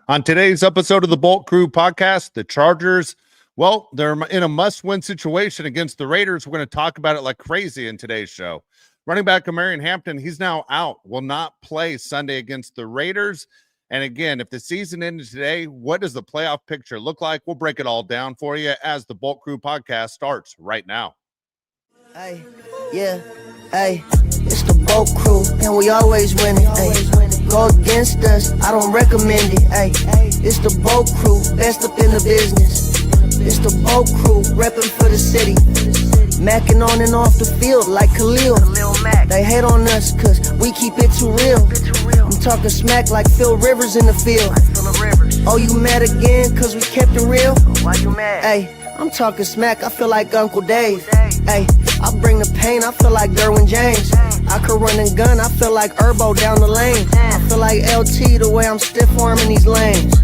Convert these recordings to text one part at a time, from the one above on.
On today's episode of the Bolt Crew podcast, the Chargers, well, they're in a must-win situation against the Raiders. We're going to talk about it like crazy in today's show. Running back Omarion Hampton, he's now out, will not play Sunday against the Raiders. And again, if the season ended today, what does the playoff picture look like? We'll break it all down for you as the Bolt Crew podcast starts right now. Hey, yeah, hey, it's the Bolt Crew, and we always winning. Hey, go against us, I don't recommend it. Hey, it's the Bolt Crew, best up in the business. It's the Bolt Crew, repping for the city. Macking on and off the field like Khalil. They hate on us cause we keep it too real. I'm talking smack like Phil Rivers in the field. Oh, you mad again cause we kept it real? Why you mad? Hey, I'm talking smack, I feel like Uncle Dave. Hey, I bring the pain, I feel like Derwin James. I could run and gun, I feel like Herbo down the lane. I feel like LT the way I'm stiff arming these lanes.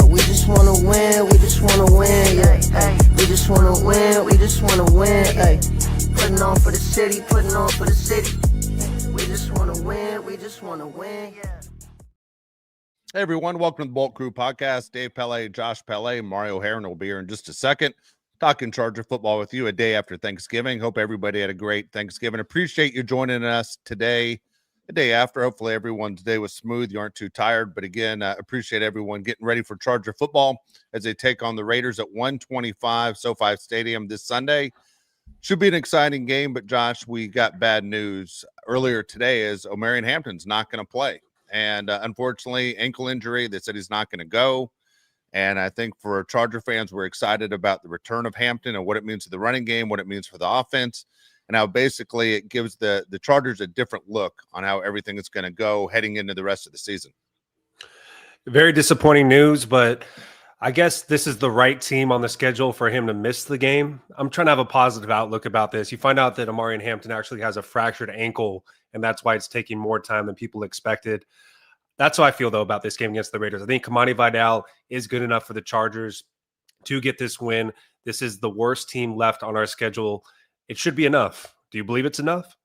We just wanna win, we just wanna win, yeah. Ay, we just wanna win, we just wanna win, ay. Putting on for the city, putting on for the city. We just wanna win, we just wanna win, yeah. Hey everyone, welcome to the Bolt Crew podcast. Dave Pele, Josh Pele, Mario Heron will be here in just a second. Talking Charger football with you a day after Thanksgiving. Hope everybody had a great Thanksgiving. Appreciate you joining us today, the day after. Hopefully everyone's day was smooth. You aren't too tired. But again, appreciate everyone getting ready for Charger football as they take on the Raiders at 125 SoFi Stadium this Sunday. Should be an exciting game, but Josh, we got bad news earlier today is Omarion Hampton's not going to play. And unfortunately, ankle injury, they said he's not going to go. And I think for Charger fans, we're excited about the return of Hampton and what it means to the running game, what it means for the offense, and how basically it gives the Chargers a different look on how everything is going to go heading into the rest of the season. Very disappointing news, but I guess this is the right team on the schedule for him to miss the game. I'm trying to have a positive outlook about this. You find out that Omarion Hampton actually has a fractured ankle, and that's why it's taking more time than people expected. That's how I feel, though, about this game against the Raiders. I think Kamani Vidal is good enough for the Chargers to get this win. This is the worst team left on our schedule. It should be enough. Do you believe it's enough?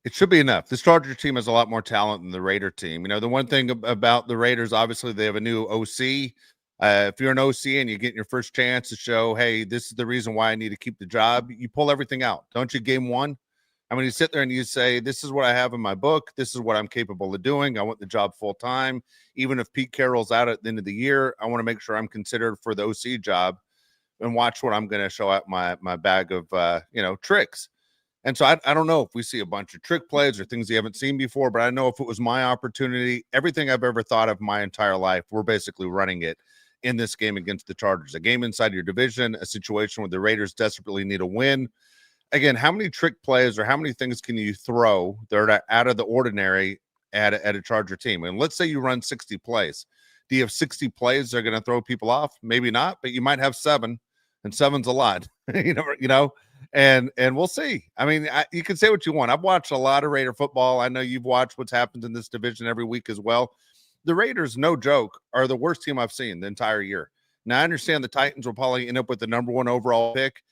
It should be enough. This Charger team has a lot more talent than the Raider team. You know, the one thing about the Raiders, obviously, they have a new OC. If you're an OC and you get your first chance to show, hey, this is the reason why I need to keep the job, you pull everything out. Don't you game one? I mean, you sit there and you say, this is what I have in my book. This is what I'm capable of doing. I want the job full time. Even if Pete Carroll's out at the end of the year, I want to make sure I'm considered for the OC job and watch what I'm going to show out my bag of, tricks. And so I don't know if we see a bunch of trick plays or things you haven't seen before, but I know if it was my opportunity, everything I've ever thought of my entire life, we're basically running it in this game against the Chargers. A game inside your division, a situation where the Raiders desperately need a win. Again, how many trick plays or how many things can you throw that are out of the ordinary at a Charger team? And let's say you run 60 plays. Do you have 60 plays that are going to throw people off? Maybe not, but you might have 7, and 7's a lot, and we'll see. I mean, you can say what you want. I've watched a lot of Raider football. I know you've watched what's happened in this division every week as well. The Raiders, no joke, are the worst team I've seen the entire year. Now, I understand the Titans will probably end up with the number 1 overall pick,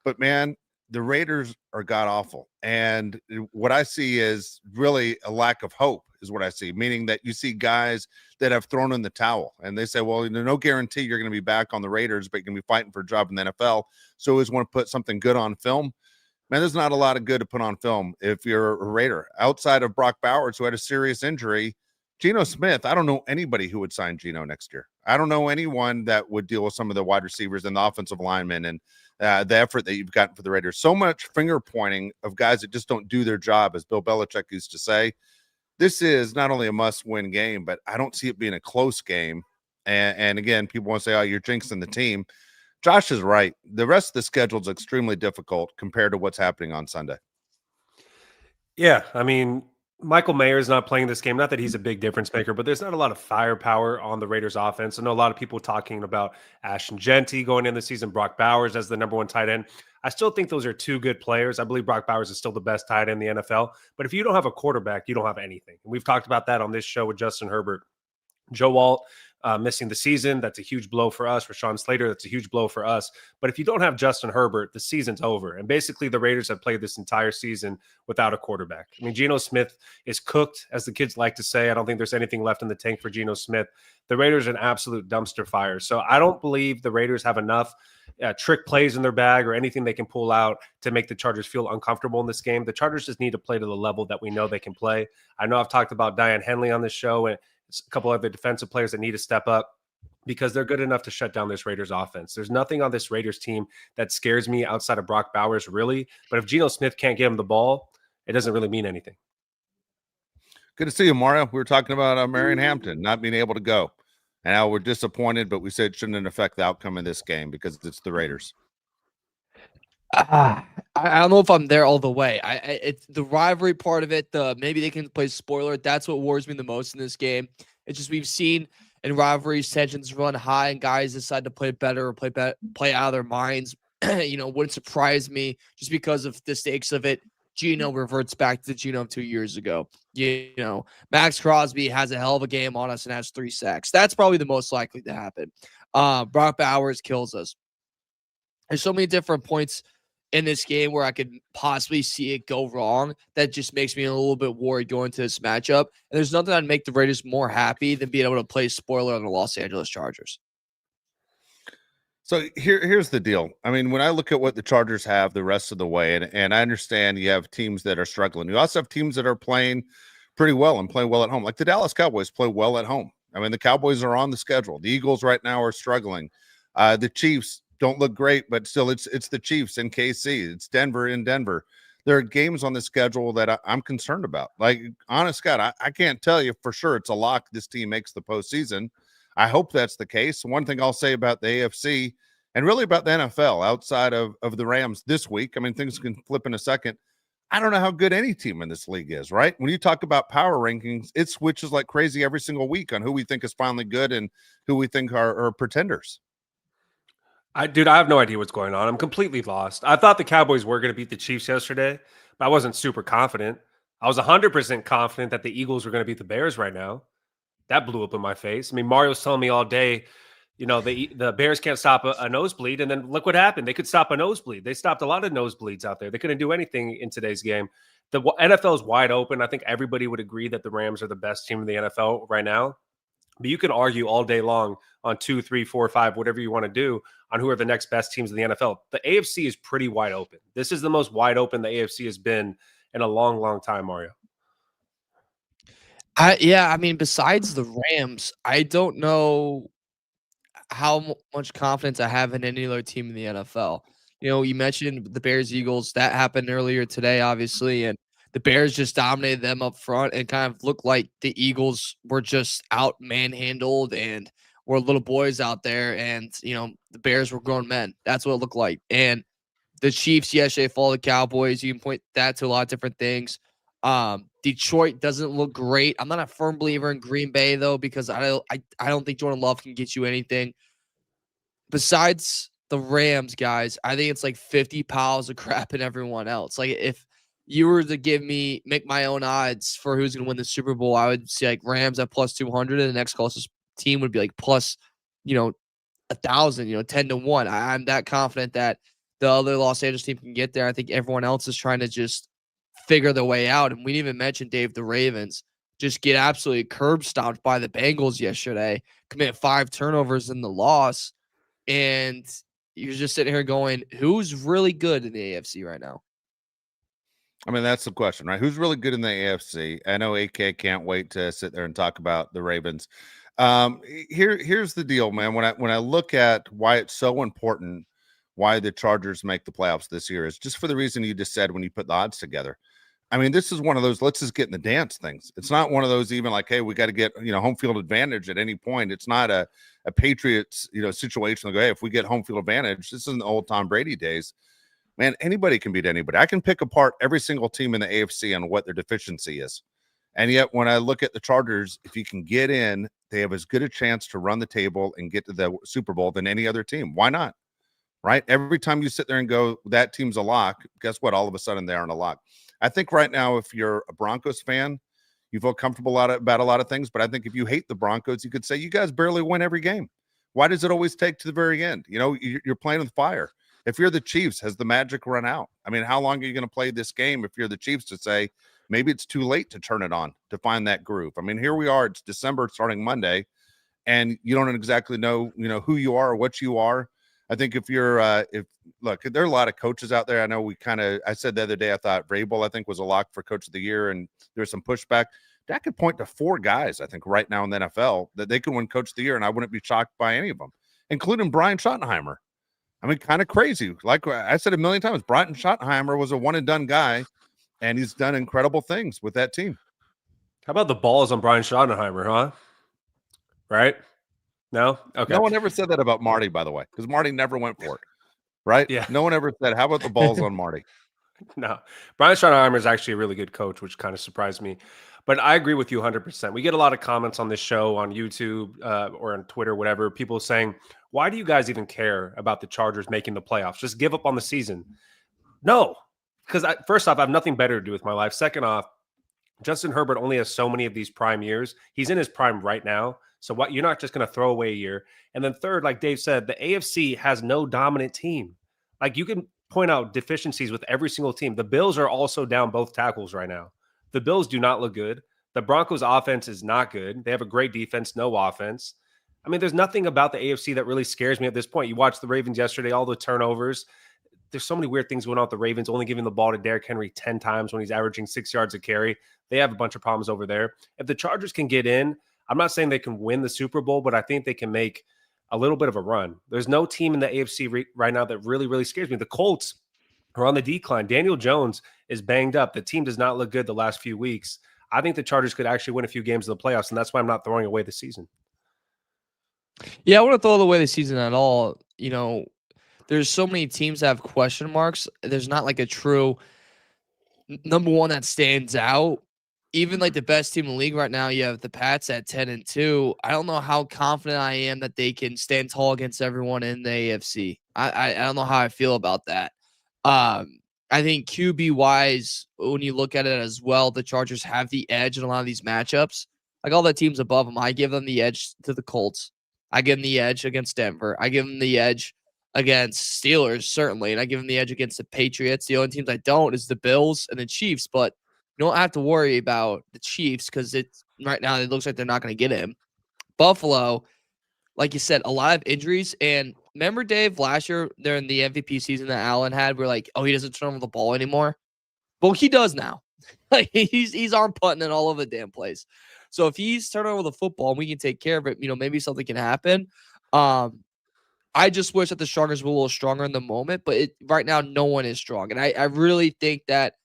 but man, the Raiders are god-awful. And what I see is really a lack of hope is what I see, meaning that you see guys that have thrown in the towel. And they say, well, no guarantee you're going to be back on the Raiders, but you're going to be fighting for a job in the NFL. So always want to put something good on film. Man, there's not a lot of good to put on film if you're a Raider. Outside of Brock Bowers, who had a serious injury, Geno Smith, I don't know anybody who would sign Geno next year. I don't know anyone that would deal with some of the wide receivers and the offensive linemen and the effort that you've gotten for the Raiders. So much finger pointing of guys that just don't do their job, as Bill Belichick used to say. This is not only a must-win game, but I don't see it being a close game. And again, people want to say, oh, you're jinxing the team. Josh is right. The rest of the schedule is extremely difficult compared to what's happening on Sunday. Yeah, I mean, Michael Mayer is not playing this game. Not that he's a big difference maker, but there's not a lot of firepower on the Raiders offense. I know a lot of people talking about Ashton Genty going in the season, Brock Bowers as the number 1 tight end. I still think those are 2 good players. I believe Brock Bowers is still the best tight end in the NFL. But if you don't have a quarterback, you don't have anything. And we've talked about that on this show with Justin Herbert. Joe Alt, missing the season. That's a huge blow for us. Rashawn Slater, that's a huge blow for us. But if you don't have Justin Herbert, the season's over. And basically, the Raiders have played this entire season without a quarterback. I mean, Geno Smith is cooked, as the kids like to say. I don't think there's anything left in the tank for Geno Smith. The Raiders are an absolute dumpster fire. So I don't believe the Raiders have enough trick plays in their bag or anything they can pull out to make the Chargers feel uncomfortable in this game. The Chargers just need to play to the level that we know they can play. I know I've talked about Diane Henley on this show and a couple other defensive players that need to step up because they're good enough to shut down this Raiders offense. There's nothing on this Raiders team that scares me outside of Brock Bowers, really. But if Geno Smith can't get him the ball, it doesn't really mean anything. Good to see you, Mario. We were talking about Marion Hampton not being able to go. And now we're disappointed, but we said it shouldn't affect the outcome of this game because it's the Raiders. I don't know if I'm there all the way. It's the rivalry part of it. Maybe they can play spoiler. That's what worries me the most in this game. It's just we've seen in rivalries tensions run high and guys decide to play better or play out of their minds. Wouldn't surprise me just because of the stakes of it. Geno reverts back to the Geno of 2 years ago. Max Crosby has a hell of a game on us and has 3 sacks. That's probably the most likely to happen. Brock Bowers kills us. There's so many different points in this game where I could possibly see it go wrong. That just makes me a little bit worried going to this matchup. And there's nothing that'd make the Raiders more happy than being able to play spoiler on the Los Angeles Chargers. So here's the deal. I mean, when I look at what the Chargers have the rest of the way, and I understand you have teams that are struggling. You also have teams that are playing pretty well and playing well at home. Like the Dallas Cowboys play well at home. I mean, the Cowboys are on the schedule. The Eagles right now are struggling. The Chiefs don't look great, but still it's the Chiefs in KC. It's Denver in Denver. There are games on the schedule that I'm concerned about. Like, honest God, I can't tell you for sure it's a lock this team makes the postseason. I hope that's the case. One thing I'll say about the AFC and really about the NFL outside of the Rams this week, I mean, things can flip in a second. I don't know how good any team in this league is, right? When you talk about power rankings, it switches like crazy every single week on who we think is finally good and who we think are pretenders. I have no idea what's going on. I'm completely lost. I thought the Cowboys were going to beat the Chiefs yesterday, but I wasn't super confident. I was 100% confident that the Eagles were going to beat the Bears right now. That blew up in my face. I mean, Mario's telling me all day, the Bears can't stop a nosebleed. And then look what happened. They could stop a nosebleed. They stopped a lot of nosebleeds out there. They couldn't do anything in today's game. The NFL is wide open. I think everybody would agree that the Rams are the best team in the NFL right now. But you can argue all day long on 2, 3, 4, 5, whatever you want to do on who are the next best teams in the NFL. The AFC is pretty wide open. This is the most wide open the AFC has been in a long, long time, Mario. Besides the Rams, I don't know how much confidence I have in any other team in the NFL. You mentioned the Bears, Eagles. That happened earlier today, obviously, and the Bears just dominated them up front and kind of looked like the Eagles were just out manhandled and were little boys out there, and the Bears were grown men. That's what it looked like. And the Chiefs yesterday follow the Cowboys. You can point that to a lot of different things. Detroit doesn't look great. I'm not a firm believer in Green Bay though, because I don't think Jordan Love can get you anything. Besides the Rams, guys, I think it's like 50 piles of crap in everyone else. Like if you were to make my own odds for who's going to win the Super Bowl, I would say like Rams at plus 200, and the next closest team would be like plus, 1,000, 10-1. I'm that confident that the other Los Angeles team can get there. I think everyone else is trying to just figure their way out. And we didn't even mention, Dave, the Ravens just get absolutely curb stomped by the Bengals yesterday, commit 5 turnovers in the loss. And you're just sitting here going, who's really good in the AFC right now? I mean, that's the question, right? Who's really good in the AFC? I know AK can't wait to sit there and talk about the Ravens. Here's the deal, man. When I look at why it's so important, why the Chargers make the playoffs this year is just for the reason you just said when you put the odds together. I mean, this is one of those let's just get in the dance things. It's not one of those even like, hey, we got to get home field advantage at any point. It's not a Patriots situation. Like, hey, if we get home field advantage, this isn't the old Tom Brady days. Man, anybody can beat anybody. I can pick apart every single team in the AFC on what their deficiency is. And yet when I look at the Chargers, if you can get in, they have as good a chance to run the table and get to the Super Bowl than any other team. Why not? Right? Every time you sit there and go, that team's a lock, guess what? All of a sudden they aren't a lock. I think right now, if you're a Broncos fan, You feel comfortable about a lot of things. But I think if you hate the Broncos, you could say you guys barely win every game. Why does it always take to the very end? You know, you're playing with fire. If you're the Chiefs, has the magic run out? I mean, how long are you going to play this game if you're the Chiefs to say maybe it's too late to turn it on, to find that groove? I mean, here we are. It's December starting Monday, and you don't exactly know, who you are or what you are. I think if you're look, there are a lot of coaches out there. I know I said the other day, I thought Vrabel, I think, was a lock for coach of the year, and there's some pushback. That could point to 4 guys, I think, right now in the NFL that they can win coach of the year, and I wouldn't be shocked by any of them, including Brian Schottenheimer. I mean, kind of crazy. Like I said a million times, Brian Schottenheimer was a one-and-done guy, and he's done incredible things with that team. How about the balls on Brian Schottenheimer, huh? Right? No? Okay. No one ever said that about Marty, by the way, because Marty never went for it, right? Yeah. No one ever said, how about the balls on Marty? No. Brian Schottenheimer is actually a really good coach, which kind of surprised me. But I agree with you 100%. We get a lot of comments on this show on YouTube or on Twitter, whatever, people saying, why do you guys even care about the Chargers making the playoffs? Just give up on the season. No, because first off, I have nothing better to do with my life. Second off, Justin Herbert only has so many of these prime years. He's in his prime right now. So what? You're not just going to throw away a year. And then third, like Dave said, the AFC has no dominant team. Like you can point out deficiencies with every single team. The Bills are also down both tackles right now. The Bills do not look good. The Broncos offense is not good. They have a great defense, no offense. I mean, there's nothing about the AFC that really scares me at this point. You watched the Ravens yesterday, all the turnovers. There's so many weird things going on with the Ravens, only giving the ball to Derrick Henry 10 times when he's averaging 6 yards a carry. They have a bunch of problems over there. If the Chargers can get in, I'm not saying they can win the Super Bowl, but I think they can make a little bit of a run. There's no team in the AFC right now that really, really scares me. The Colts are on the decline. Daniel Jones is banged up. The team does not look good the last few weeks. I think the Chargers could actually win a few games in the playoffs, and that's why I'm not throwing away the season. Yeah, I want to throw away the season at all. There's so many teams that have question marks. There's not like a true number one that stands out. Even like the best team in the league right now, you have the Pats at 10-2. I don't know how confident I am that they can stand tall against everyone in the AFC. I don't know how I feel about that. I think QB wise, when you look at it as well, the Chargers have the edge in a lot of these matchups. Like all the teams above them, I give them the edge to the Colts. I give them the edge against Denver. I give them the edge against Steelers, certainly. And I give them the edge against the Patriots. The only teams I don't is the Bills and the Chiefs. But you don't have to worry about the Chiefs because it's right now it looks like they're not going to get him. Buffalo, like you said, a lot of injuries. And remember, Dave, last year during the MVP season that Allen had, we're like, oh, he doesn't turn over the ball anymore. Well, he does now. Like he's arm putting it all over the damn place. So if he's turning over the football and we can take care of it, maybe something can happen. I just wish that the Chargers were a little stronger in the moment, but right now no one is strong. And I really think that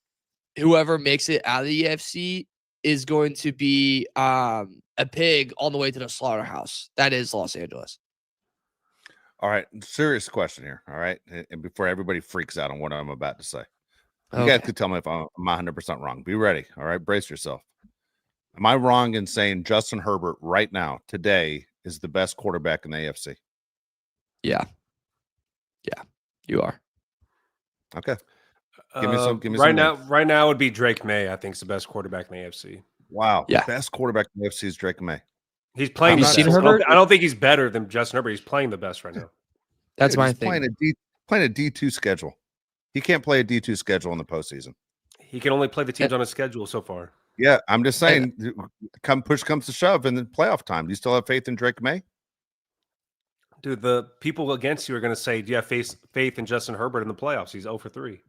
whoever makes it out of the AFC is going to be a pig on the way to the slaughterhouse. That is Los Angeles. All right. Serious question here. All right. And before everybody freaks out on what I'm about to say, you Okay. guys could tell me if I'm 100% wrong. Be ready. All right. Brace yourself. Am I wrong in saying Justin Herbert right now, today, is the best quarterback in the AFC? Yeah. Yeah, you are. Okay. Give me some. Right now would be Drake May. I think is the best quarterback in the AFC. Wow. Yeah. Best quarterback in the AFC is Drake May. He's playing. Have you seen Herbert? I don't think he's better than Justin Herbert. He's playing the best right now. That's Dude, my he's thing. Playing a D2 schedule. He can't play a D2 schedule in the postseason. He can only play the teams on his schedule so far. Yeah, I'm just saying, push comes to shove in the playoff time. Do you still have faith in Drake May? Dude, the people against you are going to say, do you have faith in Justin Herbert in the playoffs? He's 0 for 3.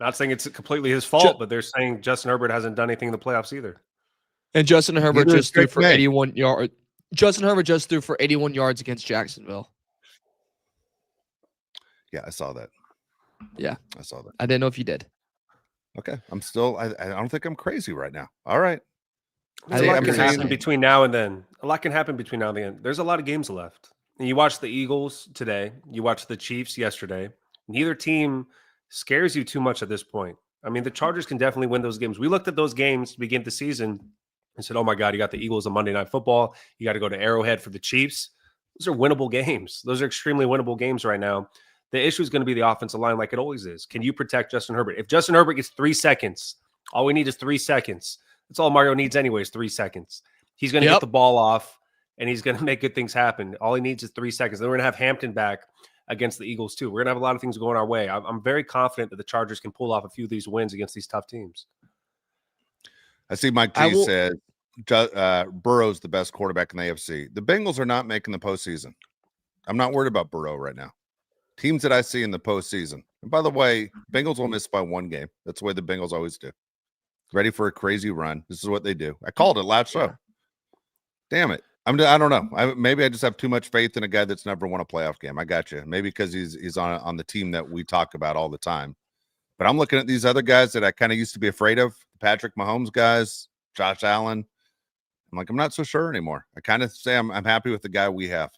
Not saying it's completely his fault, but they're saying Justin Herbert hasn't done anything in the playoffs either. And Justin Herbert Neither just threw Drake for May. 81 yards. Justin Herbert just threw for 81 yards against Jacksonville. Yeah, I saw that. Yeah. I saw that. I didn't know if you did. Okay. I'm still, I don't think I'm crazy right now. All right. A lot can happen between now and then. A lot can happen between now and then. There's a lot of games left. And you watch the Eagles today. You watch the Chiefs yesterday. Neither team scares you too much at this point. I mean, the Chargers can definitely win those games. We looked at those games to begin the season and said, oh my God, you got the Eagles on Monday Night Football. You got to go to Arrowhead for the Chiefs. Those are winnable games. Those are extremely winnable games right now. The issue is going to be the offensive line like it always is. Can you protect Justin Herbert? If Justin Herbert gets 3 seconds, all we need is 3 seconds. That's all Mario needs anyways, 3 seconds. He's going to get the ball off, and he's going to make good things happen. All he needs is 3 seconds. Then we're going to have Hampton back against the Eagles too. We're going to have a lot of things going our way. I'm very confident that the Chargers can pull off a few of these wins against these tough teams. I see Mike G said Burrow's the best quarterback in the AFC. The Bengals are not making the postseason. I'm not worried about Burrow right now. Teams that I see in the postseason. And by the way, Bengals will miss by 1 game. That's the way the Bengals always do. Ready for a crazy run. This is what they do. I called it last show. Damn it. I don't know. Maybe I just have too much faith in a guy that's never won a playoff game. I got you. Maybe because he's on the team that we talk about all the time. But I'm looking at these other guys that I kind of used to be afraid of. Patrick Mahomes guys, Josh Allen. I'm like, I'm not so sure anymore. I kind of say I'm happy with the guy we have.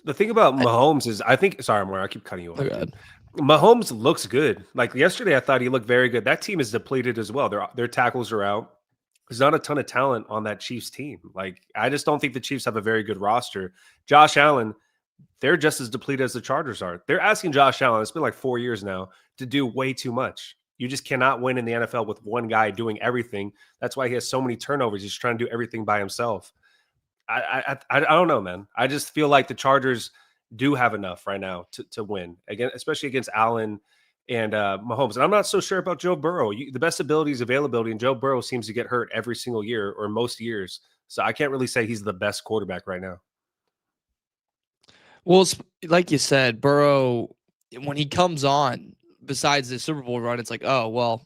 The thing about Mahomes is I think – sorry, Mario, I keep cutting you off. Okay. Mahomes looks good. Like yesterday, I thought he looked very good. That team is depleted as well. Their tackles are out. There's not a ton of talent on that Chiefs team. Like, I just don't think the Chiefs have a very good roster. Josh Allen, they're just as depleted as the Chargers are. They're asking Josh Allen, it's been like 4 years now, to do way too much. You just cannot win in the NFL with one guy doing everything. That's why he has so many turnovers. He's trying to do everything by himself. I don't know, man. I just feel like the Chargers do have enough right now to win, again, especially against Allen and Mahomes. And I'm not so sure about Joe Burrow. The best ability is availability, and Joe Burrow seems to get hurt every single year or most years. So I can't really say he's the best quarterback right now. Well, like you said, Burrow, when he comes on, besides the Super Bowl run, it's like, oh, well,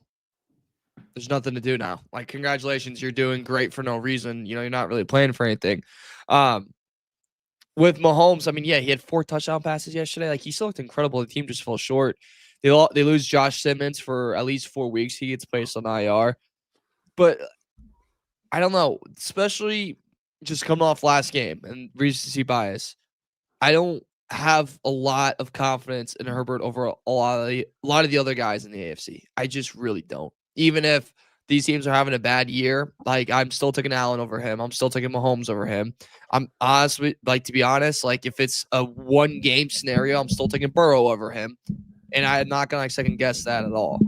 there's nothing to do now. Like, congratulations, you're doing great for no reason. You're not really playing for anything. With Mahomes, I mean, yeah, he had 4 touchdown passes yesterday. Like, he still looked incredible. The team just fell short. They lose Josh Simmons for at least 4 weeks. He gets placed on IR. But I don't know, especially just coming off last game and recency bias. I don't have a lot of confidence in Herbert over a lot of the other guys in the AFC. I just really don't. Even if these teams are having a bad year, like, I'm still taking Allen over him. I'm still taking Mahomes over him. I'm honestly, like, to be honest, like, if it's a 1-game scenario, I'm still taking Burrow over him. And I'm not going to second guess that at all.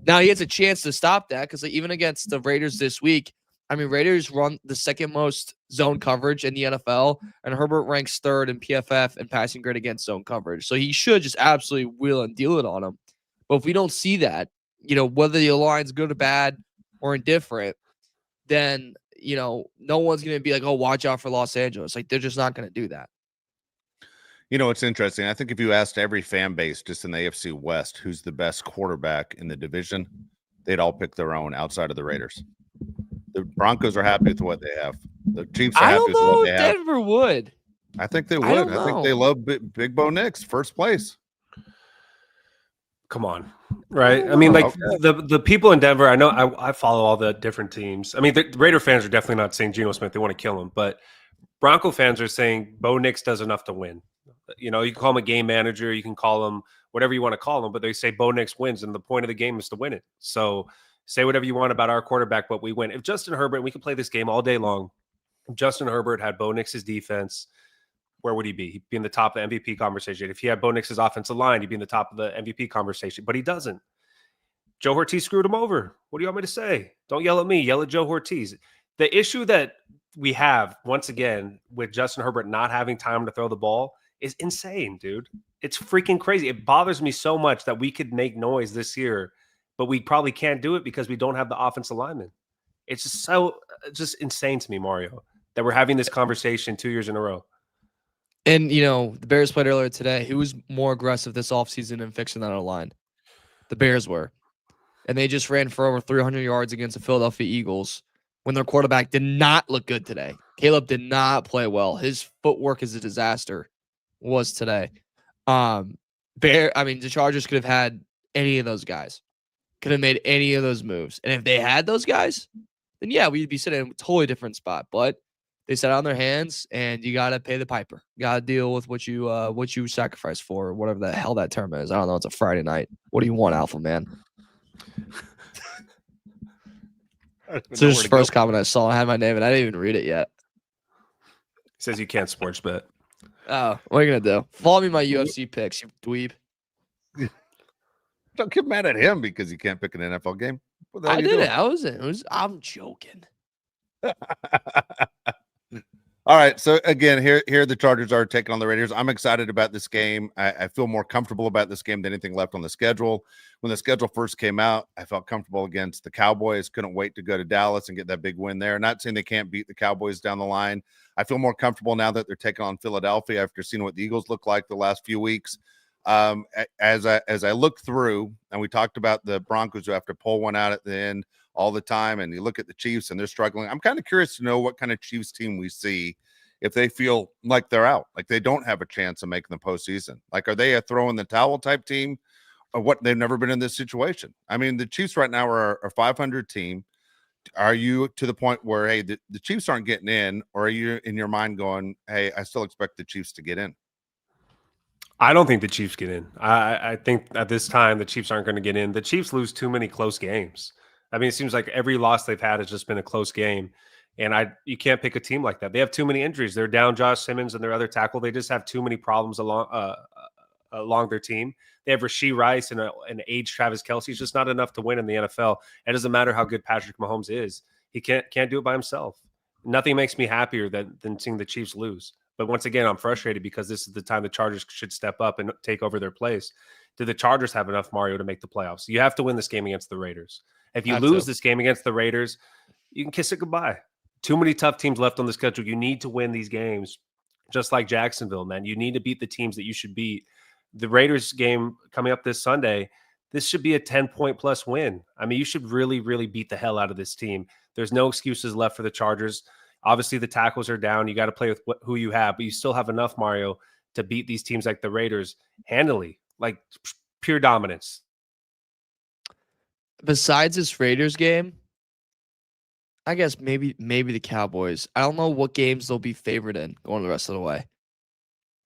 Now, he has a chance to stop that because, like, even against the Raiders this week, I mean, Raiders run the 2nd most zone coverage in the NFL, and Herbert ranks 3rd in PFF and passing grade against zone coverage. So he should just absolutely wheel and deal it on him. But if we don't see that, whether the line's good or bad or indifferent, then, no one's going to be like, oh, watch out for Los Angeles. Like, they're just not going to do that. It's interesting. I think if you asked every fan base just in the AFC West who's the best quarterback in the division, they'd all pick their own outside of the Raiders. The Broncos are happy with what they have. The Chiefs are happy with what they have. Denver would. I think they would. I think they love Big Bo Nix, first place. Come on, right? I mean, like, the people in Denver, I know I follow all the different teams. I mean, the Raider fans are definitely not saying Geno Smith. They want to kill him. But Bronco fans are saying Bo Nix does enough to win. You can call him a game manager. You can call him whatever you want to call him. But they say Bo Nix wins, and the point of the game is to win it. So say whatever you want about our quarterback, but we win. If Justin Herbert, we could play this game all day long. If Justin Herbert had Bo Nix's defense, where would he be? He'd be in the top of the MVP conversation. If he had Bo Nix's offensive line, he'd be in the top of the MVP conversation, but he doesn't. Joe Ortiz screwed him over. What do you want me to say? Don't yell at me. Yell at Joe Ortiz. The issue that we have, once again, with Justin Herbert not having time to throw the ball is insane, dude. It's freaking crazy. It bothers me so much that we could make noise this year, but we probably can't do it because we don't have the offensive lineman. It's just insane to me, Mario, that we're having this conversation 2 years in a row. And, the Bears played earlier today. Who was more aggressive this offseason in fixing that line? The Bears were. And they just ran for over 300 yards against the Philadelphia Eagles when their quarterback did not look good today. Caleb did not play well. His footwork is a disaster, was today. The Chargers could have had any of those guys. Could have made any of those moves. And if they had those guys, then yeah, we'd be sitting in a totally different spot. But they sat on their hands, and you got to pay the piper. You got to deal with what you sacrifice for, whatever the hell that term is. I don't know. It's a Friday night. What do you want, Alpha Man? It's the first comment I saw. I had my name, and I didn't even read it yet. He says you can't sports bet. Oh, what are you going to do? Follow me in my UFC picks, you dweeb. Don't get mad at him because you can't pick an NFL game. What the hell I you did doing? it. I'm joking. All right. So again, here the Chargers are taking on the Raiders. I'm excited about this game. I feel more comfortable about this game than anything left on the schedule. When the schedule first came out, I felt comfortable against the Cowboys. Couldn't wait to go to Dallas and get that big win there. Not saying they can't beat the Cowboys down the line. I feel more comfortable now that they're taking on Philadelphia after seeing what the Eagles look like the last few weeks. As I look through, and we talked about the Broncos who have to pull one out at the end all the time, and you look at the Chiefs and they're struggling. I'm kind of curious to know what kind of Chiefs team we see if they feel like they're out, like they don't have a chance of making the postseason. Like, are they a throw in the towel type team, or what? They've never been in this situation. I mean, the Chiefs right now are a 500 team. Are you to the point where, hey, the Chiefs aren't getting in, or are you in your mind going, hey, I still expect the Chiefs to get in? I don't think the Chiefs get in. I think at this time the Chiefs aren't going to get in. The Chiefs lose too many close games. I mean, it seems like every loss they've had has just been a close game, and you can't pick a team like that. They have too many injuries. They're down Josh Simmons and their other tackle. They just have too many problems along their team. They have Rashee Rice and an aged Travis Kelce. It's just not enough to win in the NFL. It doesn't matter how good Patrick Mahomes is. He can't do it by himself. Nothing makes me happier than seeing the Chiefs lose. But once again, I'm frustrated because this is the time the Chargers should step up and take over their place. Do the Chargers have enough, Mario, to make the playoffs? You have to win this game against the Raiders. If you lose this game against the Raiders, you can kiss it goodbye. Too many tough teams left on the schedule. You need to win these games, just like Jacksonville, man. You need to beat the teams that you should beat. The Raiders game coming up this Sunday, this should be a 10-point plus win. I mean, you should really, really beat the hell out of this team. There's no excuses left for the Chargers. Obviously, the tackles are down. You got to play with who you have, but you still have enough, Mario, to beat these teams like the Raiders handily, like pure dominance. Besides this Raiders game, I guess maybe the Cowboys. I don't know what games they'll be favored in going the rest of the way.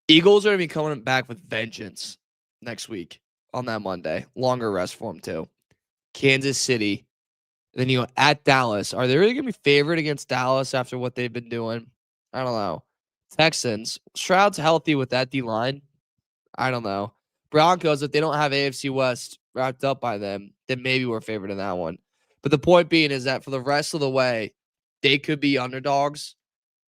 Eagles are going to be coming back with vengeance next week on that Monday. Longer rest for them, too. Kansas City. Then you go at Dallas. Are they really going to be favored against Dallas after what they've been doing? I don't know. Texans. Stroud's healthy with that D-line. I don't know. Broncos, if they don't have AFC West wrapped up by them, then maybe we're favored in that one. But the point being is that for the rest of the way, they could be underdogs,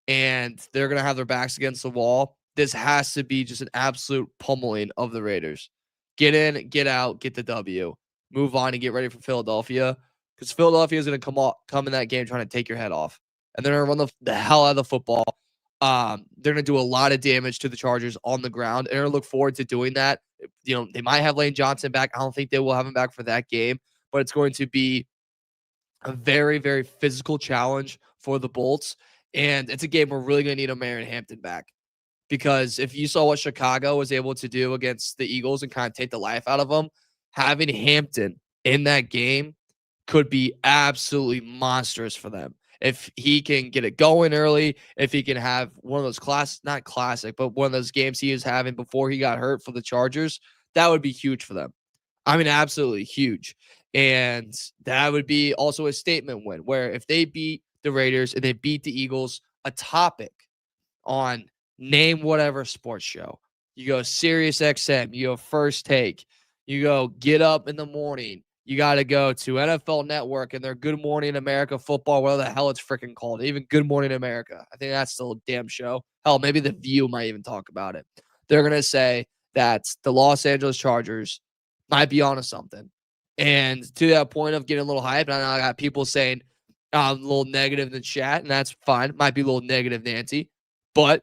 and they're going to have their backs against the wall. This has to be just an absolute pummeling of the Raiders. Get in, get out, get the W. Move on and get ready for Philadelphia, because Philadelphia is going to come in that game trying to take your head off. And they're going to run the hell out of the football. They're going to do a lot of damage to the Chargers on the ground, and they're going to look forward to doing that. You know, they might have Lane Johnson back. I don't think they will have him back for that game, but it's going to be a very, very physical challenge for the Bolts. And it's a game we're really going to need Omarion Hampton back. Because if you saw what Chicago was able to do against the Eagles and kind of take the life out of them, having Hampton in that game could be absolutely monstrous for them. If he can get it going early, if he can have one of those not classic, but one of those games he was having before he got hurt for the Chargers, that would be huge for them. I mean, absolutely huge. And that would be also a statement win, where if they beat the Raiders and they beat the Eagles, a topic on name whatever sports show. You go Sirius XM, you go First Take, you go Get Up in the Morning. You got to go to NFL Network and their Good Morning America football, whatever the hell it's freaking called. Even Good Morning America. I think that's still a damn show. Hell, maybe The View might even talk about it. They're going to say that the Los Angeles Chargers might be onto something. And to that point of getting a little hype, and I got people saying a little negative in the chat, and that's fine. Might be a little negative, Nancy. But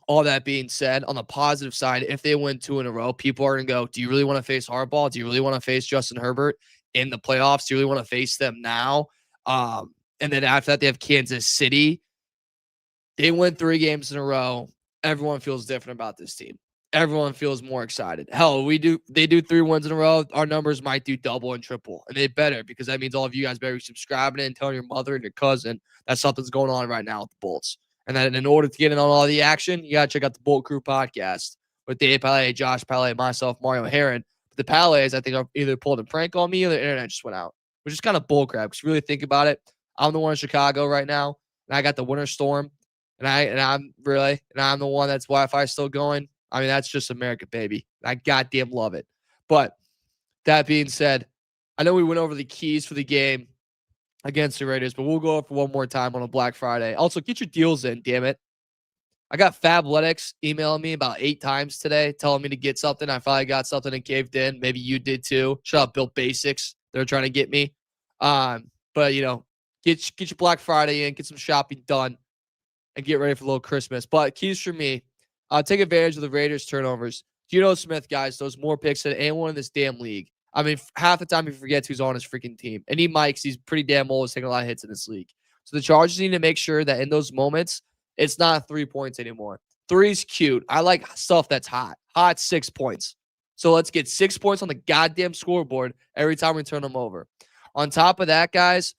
all that being said, on the positive side, if they win 2 in a row, people are going to go, do you really want to face Harbaugh? Do you really want to face Justin Herbert in the playoffs? Do you really want to face them now? And then after that, they have Kansas City. They win 3 games in a row. Everyone feels different about this team. Everyone feels more excited. Hell, they do 3 wins in a row. Our numbers might do double and triple. And they better, because that means all of you guys better be subscribing and telling your mother and your cousin that something's going on right now with the Bolts. And then in order to get in on all the action, you got to check out the Bolt Crew podcast with Dave Palais, Josh Palais, myself, Mario Heron. But the Palais, I think, are either pulled a prank on me or the internet just went out, which is kind of bullcrap. Because really think about it, I'm the one in Chicago right now, and I got the winter storm, and I'm the one that's Wi-Fi still going. I mean, that's just America, baby. I goddamn love it. But that being said, I know we went over the keys for the game against the Raiders, but we'll go over one more time on a Black Friday. Also, get your deals in, damn it. I got Fabletics emailing me about 8 times today, telling me to get something. I finally got something and caved in. Maybe you did too. Shut up, Built Basics. They're trying to get me. But get your Black Friday in, get some shopping done, and get ready for a little Christmas. But keys for me, take advantage of the Raiders turnovers. Geno Smith, guys, those more picks than anyone in this damn league. I mean, half the time he forgets who's on his freaking team. And he's pretty damn old. He's taking a lot of hits in this league. So the Chargers need to make sure that in those moments, it's not 3 points anymore. 3's cute. I like stuff that's hot. Hot 6 points. So let's get 6 points on the goddamn scoreboard every time we turn them over. On top of that, guys,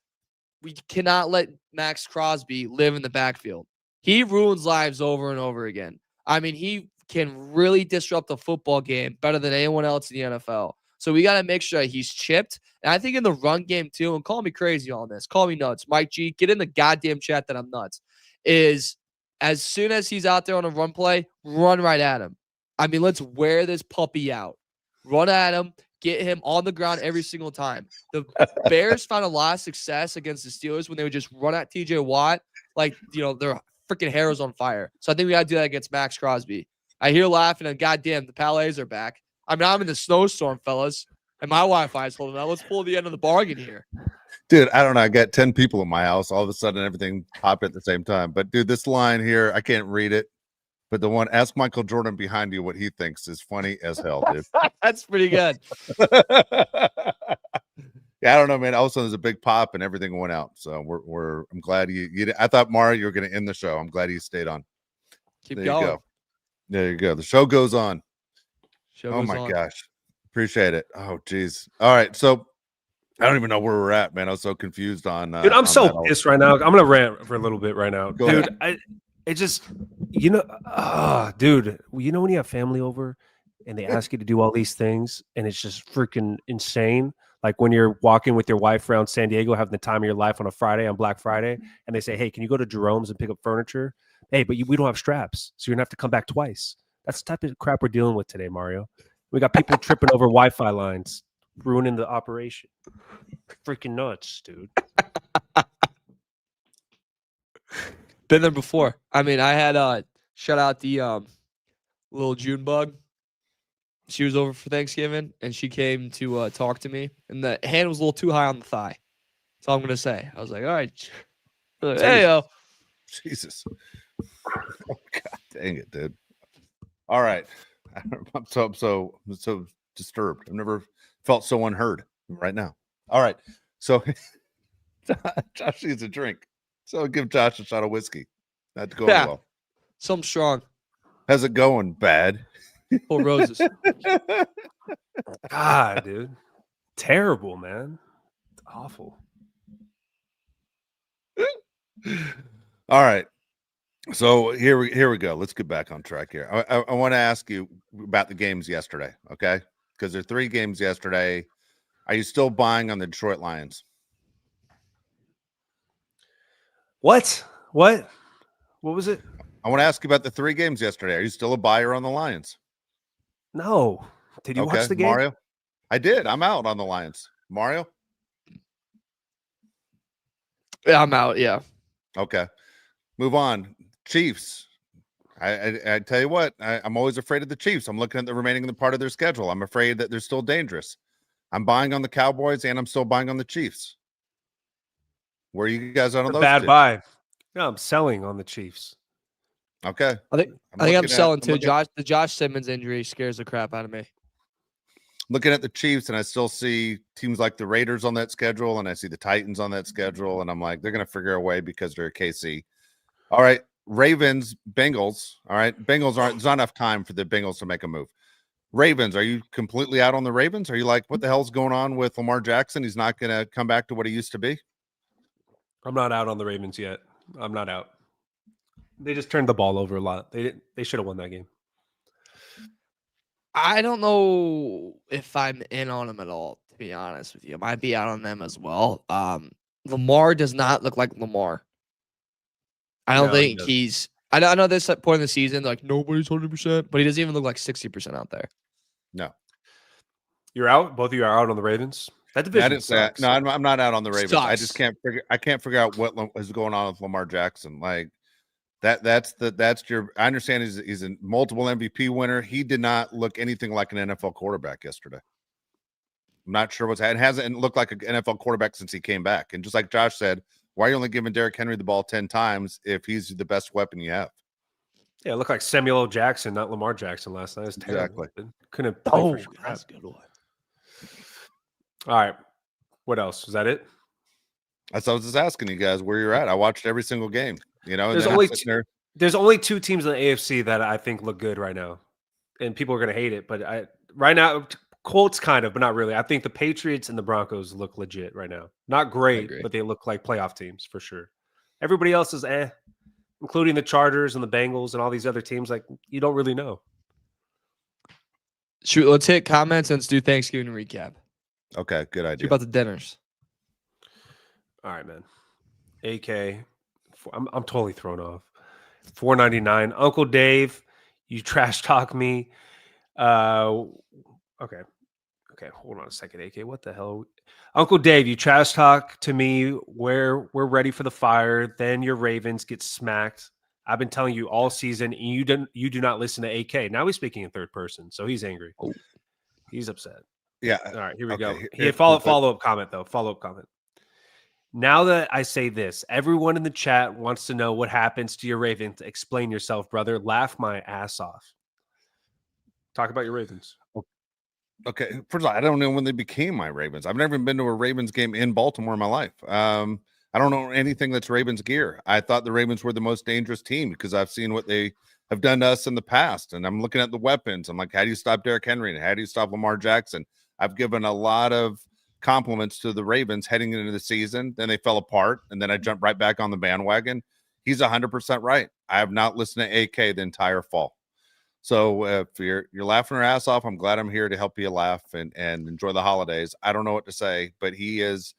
we cannot let Max Crosby live in the backfield. He ruins lives over and over again. I mean, he can really disrupt the football game better than anyone else in the NFL. So we got to make sure he's chipped. And I think in the run game too, and call me crazy on this, call me nuts. Mike G, get in the goddamn chat that I'm nuts. Is as soon as he's out there on a run play, run right at him. I mean, let's wear this puppy out. Run at him, get him on the ground every single time. The Bears found a lot of success against the Steelers when they would just run at TJ Watt like, their freaking hair was on fire. So I think we got to do that against Max Crosby. I hear laughing, and goddamn, the Palais are back. I mean, I'm in the snowstorm, fellas, and my Wi-Fi is holding out. Let's pull the end of the bargain here. Dude, I don't know. I got 10 people in my house. All of a sudden, everything popped at the same time. But, dude, this line here, I can't read it. But the one, ask Michael Jordan behind you what he thinks, is funny as hell, dude. That's pretty good. Yeah, I don't know, man. All of a sudden, there's a big pop and everything went out. So I'm glad you I thought, Mario, you were going to end the show. I'm glad you stayed on. Keep there going. You go. There you go. The show goes on. Oh my gosh. Appreciate it. Oh, geez. All right. So I don't even know where we're at, man. I was so confused on. Dude, I'm so pissed right now. I'm going to rant for a little bit right now. Go dude, ahead. It just, dude, when you have family over and they ask you to do all these things and it's just freaking insane. Like when you're walking with your wife around San Diego, having the time of your life on a Friday, on Black Friday, and they say, hey, can you go to Jerome's and pick up furniture? Hey, but we don't have straps, so you're going to have to come back twice. That's the type of crap we're dealing with today, Mario. We got people tripping over Wi-Fi lines, ruining the operation. Freaking nuts, dude. Been there before. I mean, I had shout out the little June bug. She was over for Thanksgiving and she came to talk to me, and the hand was a little too high on the thigh. That's all I'm gonna say. I was like, all right, like, hey yo, Jesus. Oh, God dang it, dude. All right. I'm so disturbed. I've never felt so unheard right now. All right. So Josh needs a drink. So give Josh a shot of whiskey. That's going well. Some strong. How's it going? Bad. Full roses. God, dude. Terrible, man. It's awful. All right. So here we go. Let's get back on track here. I want to ask you about the games yesterday, okay? Because there are 3 games yesterday. Are you still buying on the Detroit Lions? What was it? I want to ask you about the 3 games yesterday. Are you still a buyer on the Lions? No. Did you watch the game? Mario? I did. I'm out on the Lions. Mario? Yeah, I'm out. Yeah. Okay. Move on. Chiefs. I tell you what, I'm always afraid of the Chiefs. I'm looking at the remaining part of their schedule. I'm afraid that they're still dangerous. I'm buying on the Cowboys and I'm still buying on the Chiefs. Where are you guys on those? Bad buy. No, I'm selling on the Chiefs. Okay. I think I'm selling too. The Josh Simmons injury scares the crap out of me. Looking at the Chiefs, and I still see teams like the Raiders on that schedule, and I see the Titans on that schedule, and I'm like, they're going to figure a way because they're a KC. All right, Ravens, Bengals. All right, Bengals aren't. There's not enough time for the Bengals to make a move. Ravens, are you completely out on the Ravens? Are you like, what the hell's going on with Lamar Jackson? He's not going to come back to what he used to be. I'm not out on the Ravens yet. I'm not out. They just turned the ball over a lot. They should have won that game. I don't know if I'm in on them at all, to be honest with you. I might be out on them as well. Lamar does not look like Lamar. I don't think he's – I know this point in the season, like nobody's 100%, but he doesn't even look like 60% out there. No. You're out? Both of you are out on the Ravens? That I division didn't say that. sucks. No, I'm not out on the Ravens. I just Sucks. can't figure. I can't figure out what is going on with Lamar Jackson. Like that's your. I understand he's a multiple MVP winner. He did not look anything like an NFL quarterback yesterday. I'm not sure what's happened. Hasn't looked like an NFL quarterback since he came back. And just like Josh said, why are you only giving Derrick Henry the ball 10 times if he's the best weapon you have? Yeah, it looked like Samuel L. Jackson, not Lamar Jackson last night. It was terrible. Exactly. Couldn't play for crap. That's a good one. All right. What else? Was that it? That's what I was just asking you guys where you're at. I watched every single game. You know, and There's then only I'm sitting there. There's only 2 teams in the AFC that I think look good right now. And people are going to hate it, but right now Colts kind of, but not really. I think the Patriots and the Broncos look legit right now. Not great, agree. but they look like playoff teams for sure. Everybody else is including the Chargers and the Bengals and all these other teams. Like, you don't really know. Shoot, let's hit comments and let's do Thanksgiving recap. Okay, good Shoot idea. about the dinners. All right, man. AK, I'm totally thrown off. $4.99. Uncle Dave, you trash talk me. Okay. Hold on a second, AK. What the hell? Uncle Dave, you trash talk to me. We're ready for the fire. Then your Ravens get smacked. I've been telling you all season, and you do not listen to AK. Now he's speaking in third person, so he's angry. Oh. He's upset. Yeah. All right, here we go. Here- He had follow-up comment, though. Follow-up comment. Now that I say this, everyone in the chat wants to know what happens to your Ravens. Explain yourself, brother. Laugh my ass off. Talk about your Ravens. Okay. First of all, I don't know when they became my Ravens. I've never been to a Ravens game in Baltimore in my life. I don't know anything that's Ravens gear. I thought the Ravens were the most dangerous team because I've seen what they have done to us in the past. And I'm looking at the weapons. I'm like, how do you stop Derrick Henry? And how do you stop Lamar Jackson? I've given a lot of compliments to the Ravens heading into the season. Then they fell apart. And then I jumped right back on the bandwagon. He's 100% right. I have not listened to AK the entire fall. So if you're laughing your ass off, I'm glad I'm here to help you laugh and enjoy the holidays. I don't know what to say, but he is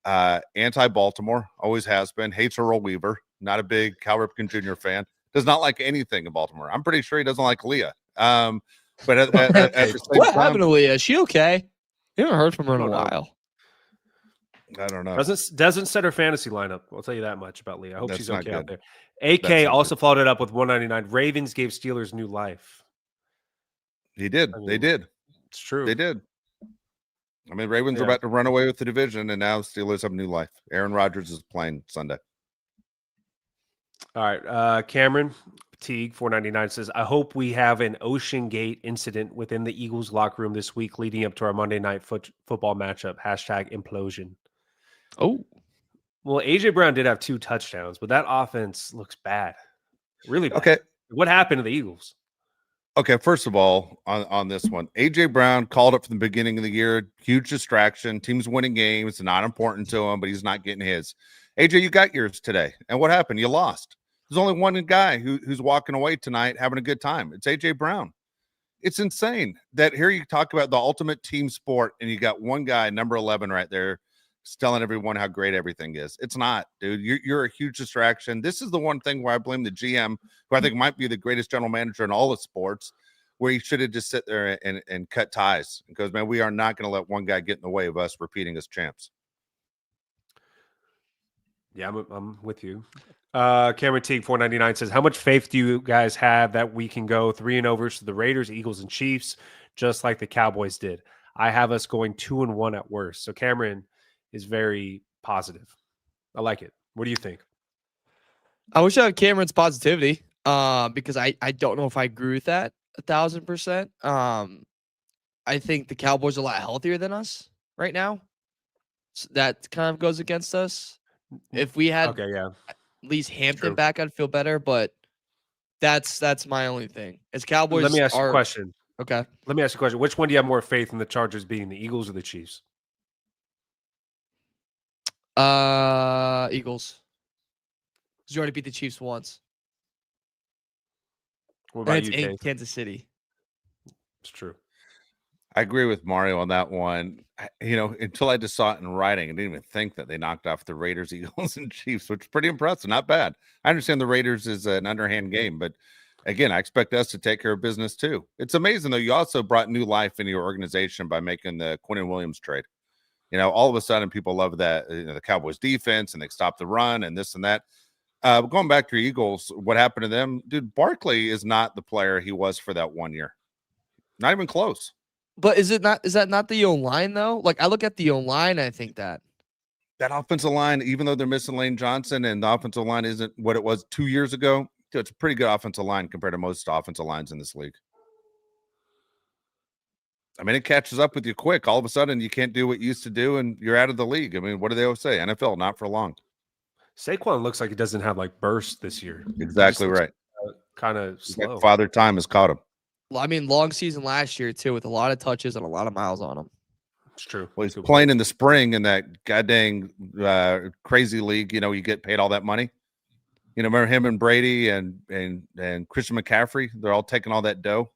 anti-Baltimore, always has been, hates Earl Weaver, not a big Cal Ripken Jr. fan, does not like anything in Baltimore. I'm pretty sure he doesn't like Leah. But at the same What time, happened to Leah? Is she okay? You haven't heard from her in a I don't know. while. I don't know. Doesn't set her fantasy lineup. I'll tell you that much about Leah. I hope That's she's not okay out good. there. AK That's not also followed it up with $1.99. Ravens gave Steelers new life. He did. I They mean, did. It's true. They did. I mean, Ravens are Yeah. about to run away with the division, and now Steelers have new life. Aaron Rodgers is playing Sunday. All right. Cameron Teague, $4.99 says, I hope we have an Ocean Gate incident within the Eagles locker room this week leading up to our Monday night football matchup. #implosion. Oh, Well, AJ Brown did have 2 touchdowns, but that offense looks bad. Really bad. Okay. What happened to the Eagles? Okay, first of all, on this one, AJ Brown called it from the beginning of the year. Huge distraction. Team's winning games. It's not important to him, but he's not getting his. AJ, you got yours today. And what happened? You lost. There's only one guy who's walking away tonight having a good time. It's AJ Brown. It's insane that here you talk about the ultimate team sport, and you got one guy, number 11, right there, telling everyone how great everything is. It's not, dude. You're a huge distraction. This is the one thing where I blame the GM, who I think might be the greatest general manager in all of sports, where he should have just sit there and cut ties. Because, man, we are not going to let one guy get in the way of us repeating as champs. Yeah, I'm with you. Cameron Teague, $4.99 says, how much faith do you guys have that we can go 3-0 versus the Raiders, Eagles, and Chiefs, just like the Cowboys did? I have us going 2-1 at worst. So Cameron is very positive. I like it. What do you think? I wish I had Cameron's positivity. Because I don't know if I agree with that 1,000%. I think the Cowboys are a lot healthier than us right now. So that kind of goes against us. If we had at least Hampton back, I'd feel better. But that's my only thing. As Cowboys, Let me ask you a question. Okay. Let me ask you a question. Which one do you have more faith in the Chargers beating, the Eagles or the Chiefs? Eagles. Because you already beat the Chiefs once. What about And you, it's in Dave? Kansas City. It's true. I agree with Mario on that one. Until I just saw it in writing, I didn't even think that they knocked off the Raiders, Eagles, and Chiefs, which is pretty impressive. Not bad. I understand the Raiders is an underhand game, but again, I expect us to take care of business too. It's amazing, though. You also brought new life into your organization by making the Quinnen Williams trade. all of a sudden people love that, the Cowboys defense, and they stop the run and this and that. Going back to your Eagles, what happened to them? Dude, Barkley is not the player he was for that 1 year. Not even close. But is that not the O-line though? Like I look at the O-line, I think that offensive line, even though they're missing Lane Johnson and the offensive line isn't what it was 2 years ago, it's a pretty good offensive line compared to most offensive lines in this league. I mean, it catches up with you quick. All of a sudden, you can't do what you used to do, and you're out of the league. I mean, what do they always say? NFL, not for long. Saquon looks like he doesn't have like burst this year. Exactly right. Kind of slow. Father time has caught him. I mean, long season last year too, with a lot of touches and a lot of miles on him. It's true. Well, he's playing in the spring in that goddamn crazy league. You get paid all that money. Remember him and Brady and Christian McCaffrey? They're all taking all that dough.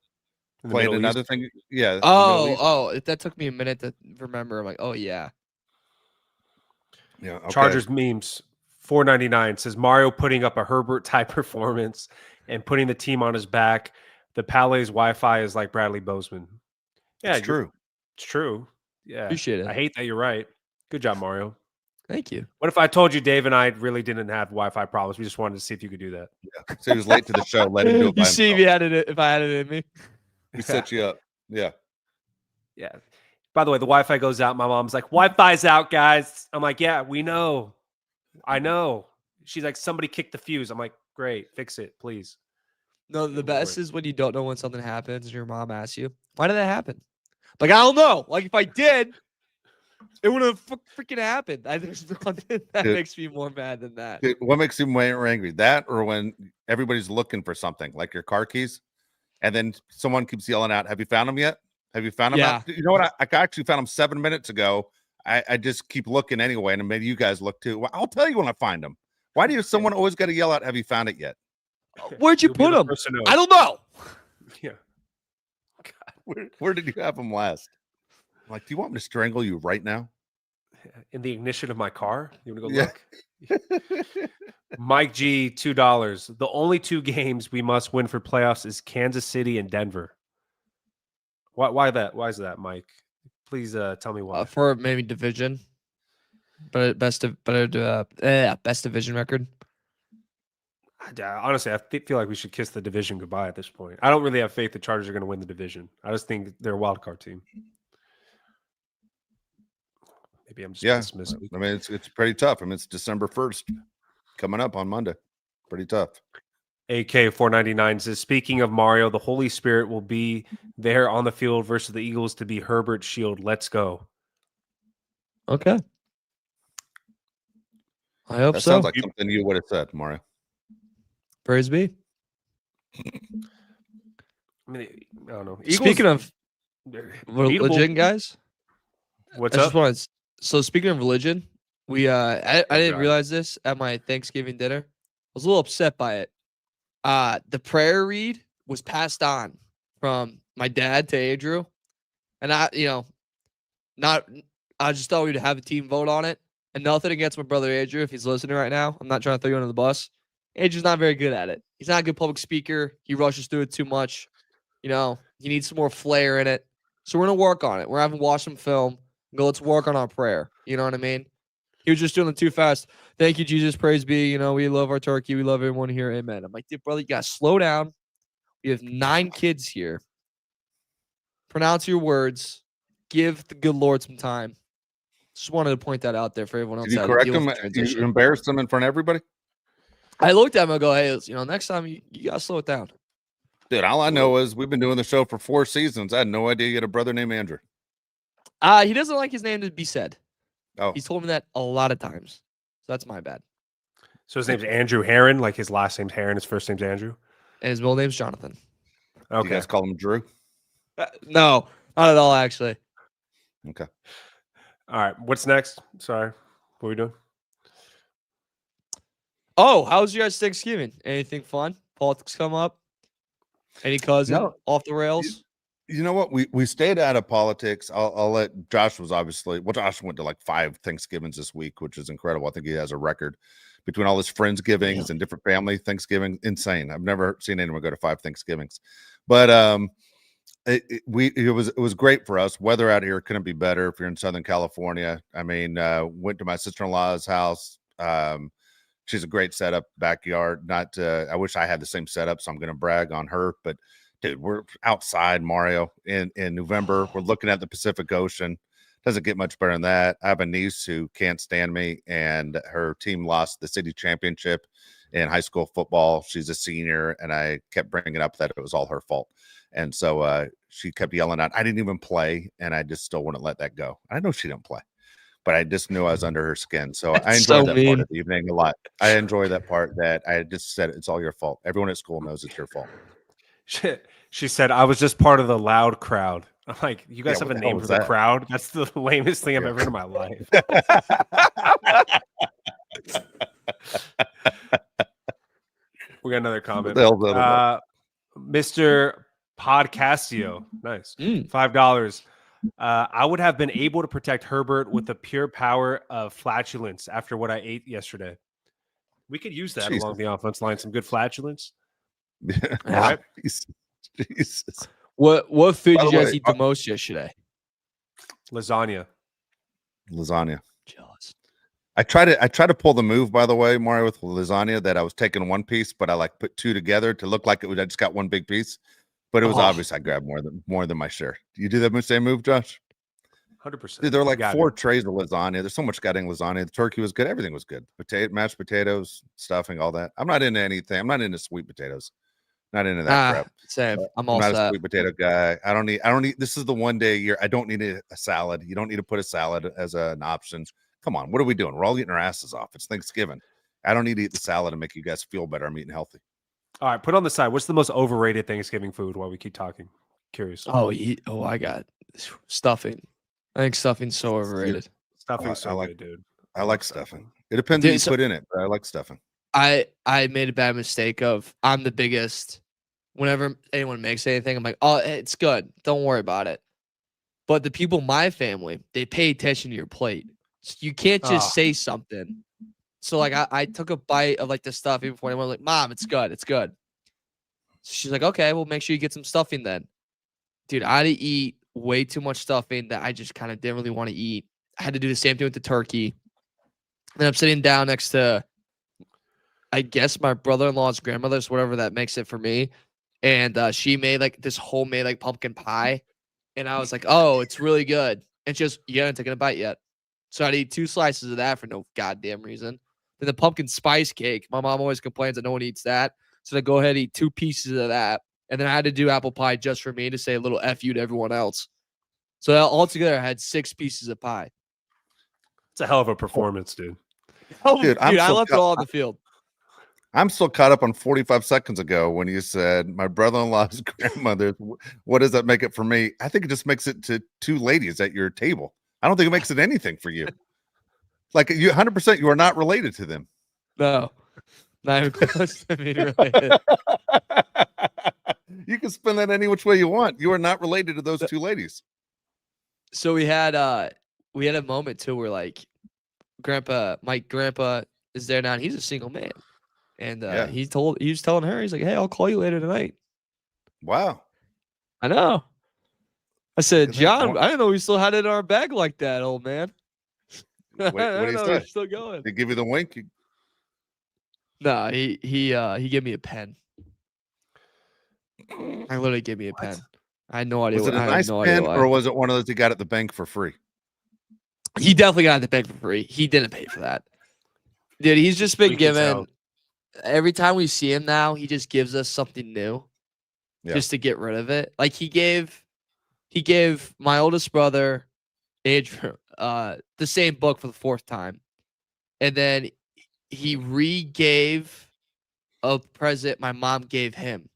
Playing another thing. Yeah. That took me a minute to remember. I'm like, oh yeah. Yeah. Okay. Chargers memes. $4.99 says Mario putting up a Herbert type performance and putting the team on his back. The Palais Wi-Fi is like Bradley Bozeman. Yeah, it's true. It's true. Yeah. Appreciate it. I hate that you're right. Good job, Mario. Thank you. What if I told you Dave and I really didn't have Wi-Fi problems? We just wanted to see if you could do that. Yeah. So he was late to the show. Let him do it by You see himself. if I had it in me. We set you up. Yeah. Yeah. By the way, the Wi-Fi goes out. My mom's like, Wi-Fi's out, guys. I'm like, yeah, we know. I know. She's like, somebody kicked the fuse. I'm like, great. Fix it, please. No, the best is when you don't know when something happens and your mom asks you, why did that happen? Like, I don't know. Like, if I did, it would have freaking happened. There's nothing that makes me more mad than that. Dude, what makes you more angry? That or when everybody's looking for something, like your car keys, and then someone keeps yelling out, have you found them yet? Have you found them? Yeah. You know what? I actually found them 7 minutes ago. I just keep looking anyway, and maybe you guys look too. Well, I'll tell you when I find them. Why do you someone always got to yell out, have you found it yet? Where'd you put them? I don't know. Yeah. God, where did you have them last? I'm like, do you want me to strangle you right now? In the ignition of my car? You want to go look? Mike G, $2. The only 2 games we must win for playoffs is Kansas City and Denver. Why that? Why is that, Mike? Please tell me why. For maybe division, but best division record. Honestly, I feel like we should kiss the division goodbye at this point. I don't really have faith the Chargers are going to win the division. I just think they're a wild card team. Maybe I'm just pessimistic. I mean, it's pretty tough. I mean, it's December 1st coming up on Monday. Pretty tough. AK 499 says, speaking of Mario, the Holy Spirit will be there on the field versus the Eagles to be Herbert's shield. Let's go. Okay. I hope that so. Sounds like something you would have said, Mario. Praise be. I mean, I don't know. Speaking of religion, guys. What's up? So speaking of religion, we I didn't realize this at my Thanksgiving dinner. I was a little upset by it. The prayer read was passed on from my dad to Andrew, and I just thought we'd have the team vote on it. And nothing against my brother Andrew if he's listening right now. I'm not trying to throw you under the bus. Andrew's not very good at it. He's not a good public speaker. He rushes through it too much. He needs some more flair in it. So we're gonna work on it. We're having watch some film. Go, let's work on our prayer. You know what I mean? He was just doing it too fast. Thank you, Jesus. Praise be. We love our turkey. We love everyone here. Amen. I'm like, dude, brother, you gotta slow down. We have 9 kids here. Pronounce your words. Give the good Lord some time. Just wanted to point that out there for everyone else. Did you correct them? You embarrassed them in front of everybody? I looked at him and go, hey, next time you gotta slow it down. Dude, all I know is we've been doing the show for 4 seasons. I had no idea you had a brother named Andrew. He doesn't like his name to be said. Oh. He's told me that a lot of times. So that's my bad. So his name's Andrew Heron, like his last name's Heron, his first name's Andrew? And his middle name's Jonathan. Okay. You guys call him Drew? No, not at all, actually. Okay. All right. What's next? Sorry. What are we doing? Oh, how was your guys' Thanksgiving? Anything fun? Politics come up? Any cousin off the rails? You know what? We stayed out of politics. I'll let Josh Josh went to like 5 Thanksgivings this week, which is incredible. I think he has a record between all his Friendsgivings and different family Thanksgiving. Insane. I've never seen anyone go to 5 Thanksgivings. But it was great for us. Weather out here couldn't be better. If you're in Southern California, I mean, went to my sister-in-law's house. She's a great setup backyard. Not, I wish I had the same setup, so I'm going to brag on her. But dude, we're outside, Mario, in November. We're looking at the Pacific Ocean. Doesn't get much better than that. I have a niece who can't stand me, and her team lost the city championship in high school football. She's a senior, and I kept bringing up that it was all her fault. And so she kept yelling out, I didn't even play, and I just still wouldn't let that go. I know she didn't play, but I just knew I was under her skin. So I That's enjoyed so that part mean. of the evening a lot. I enjoy that part that I just said it's all your fault. Everyone at school knows it's your fault. She said, I was just part of the loud crowd. I'm like, you guys have what a the hell name was for the that? crowd? That's the lamest thing I've ever heard in my life. We got another comment. the hell's that about? Mr. Podcastio, nice. $5. I would have been able to protect Herbert with the pure power of flatulence after what I ate yesterday. We could use that along the offense line. Some good flatulence. Yeah. Right? Jesus. What food By did the you guys way, eat the most yesterday? Lasagna. Jealous. I try to pull the move, by the way, Mario, with lasagna, that I was taking one piece, but I like put two together to look like it was I just got one big piece. But it was obvious I grabbed more than my share. You do that same move, Josh? 100%. Dude, there were like four trays of lasagna. There's so much goddamn lasagna. The turkey was good. Everything was good. Mashed potatoes, stuffing, all that. I'm not into anything. I'm not into sweet potatoes. Not into that crap. Same. I'm not set. a sweet potato guy. I don't need. This is the one day a year. I don't need a salad. You don't need to put a salad as an option. Come on, what are we doing? We're all getting our asses off. It's Thanksgiving. I don't need to eat the salad to make you guys feel better. I'm eating healthy. All right, put on the side. What's the most overrated Thanksgiving food while we keep talking? Curious. I got stuffing. I think stuffing's so overrated. Stuffing's so good, dude. I like stuffing. It depends what you put in it, but I like stuffing. I made a bad mistake of I'm the biggest. Whenever anyone makes anything, I'm like, oh, it's good. Don't worry about it. But the people in my family, they pay attention to your plate. So you can't just say something. So like I took a bite of like the stuffing before anyone was like, Mom, it's good. It's good. So she's like, okay, well, make sure you get some stuffing then. Dude, I had to eat way too much stuffing that I just kind of didn't really want to eat. I had to do the same thing with the turkey. Then I'm sitting down next to, I guess, my brother-in-law's grandmother's, whatever that makes it for me. And she made like this homemade like pumpkin pie. And I was like, oh, it's really good. And she goes, you haven't taken a bite yet. So I'd eat 2 slices of that for no goddamn reason. Then the pumpkin spice cake. My mom always complains that no one eats that. So I go ahead and eat 2 pieces of that. And then I had to do apple pie just for me to say a little F you to everyone else. So altogether, I had 6 pieces of pie. It's a hell of a performance, dude. Dude, I left it all on the field. I'm still caught up on 45 seconds ago when you said my brother-in-law's grandmother. What does that make it for me? I think it just makes it to 2 ladies at your table. I don't think it makes it anything for you. Like you 100%, you are not related to them. No, not even close to being related. You can spin that any which way you want. You are not related to those 2 ladies. So we had a moment too where like my grandpa is there now and he's a single man. And he was telling her, he's like, hey, I'll call you later tonight. Wow. I know. I said, John, I didn't know we still had it in our bag like that, old man. What do you say? Still going. They give you the wink? No, he gave me a pen. I literally gave me a pen. I had no idea. Was it a nice pen, or was it one of those you got at the bank for free? He definitely got at the bank for free. He didn't pay for that. Dude, he's just been given. Every time we see him now, he just gives us something new, just to get rid of it. Like he gave my oldest brother, Andrew, the same book for the 4th time, and then he re-gave a present my mom gave him,